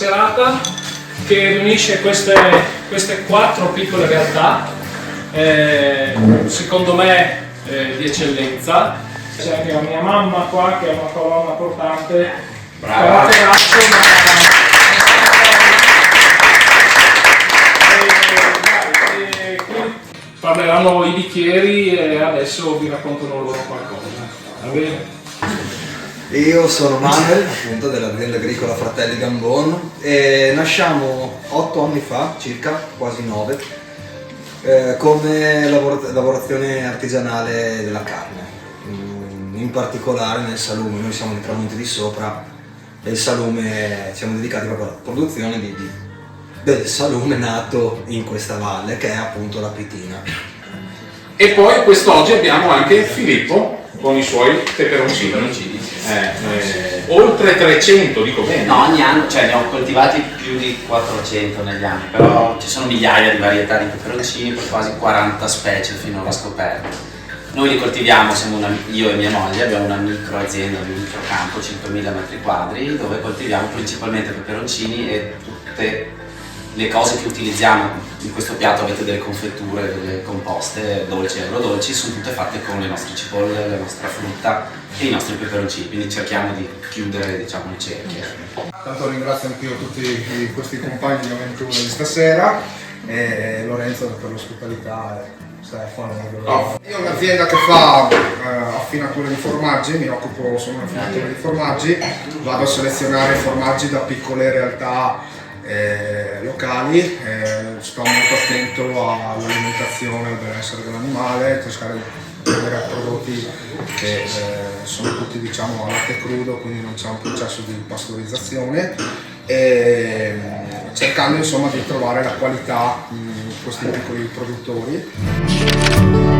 serata che riunisce queste 4 piccole realtà, secondo me di eccellenza. C'è anche la mia mamma qua che è una colonna portante. Brava! Parleranno i bicchieri e adesso vi raccontano loro qualcosa. Va bene? Io sono Manuel, appunto, dell'azienda agricola Fratelli Gambon e nasciamo 8 anni fa, circa, quasi 9, come lavorazione artigianale della carne, in particolare nel salume. Noi siamo di Tramonti di Sopra e il salume, siamo dedicati proprio alla produzione del salume nato in questa valle, che è appunto la Pitina. E poi quest'oggi abbiamo anche Filippo con i suoi peperoncini. Oltre 300, dico bene. No, ogni anno, cioè ne ho coltivati più di 400 negli anni, però ci sono migliaia di varietà di peperoncini, per quasi 40 specie finora scoperte. Noi li coltiviamo, io e mia moglie, abbiamo una micro azienda, un micro campo, 5.000 metri quadri, dove coltiviamo principalmente peperoncini e tutte le cose che utilizziamo. In questo piatto avete delle confetture, delle composte, dolci e agrodolci, sono tutte fatte con le nostre cipolle, la nostra frutta e i nostri peperoncini, quindi cerchiamo di chiudere, diciamo, il cerchio. Tanto ringrazio anch'io tutti questi compagni di avventura di stasera e Lorenzo per l'ospitalità e Stefano. Io ho un'azienda che fa affinatura di formaggi, sono un affinatore di formaggi, vado a selezionare formaggi da piccole realtà locali, sto molto attento all'alimentazione, al benessere dell'animale, cercare di prendere prodotti che sono tutti, diciamo, a latte crudo, quindi non c'è un processo di pastorizzazione, e cercando insomma di trovare la qualità in questi piccoli produttori.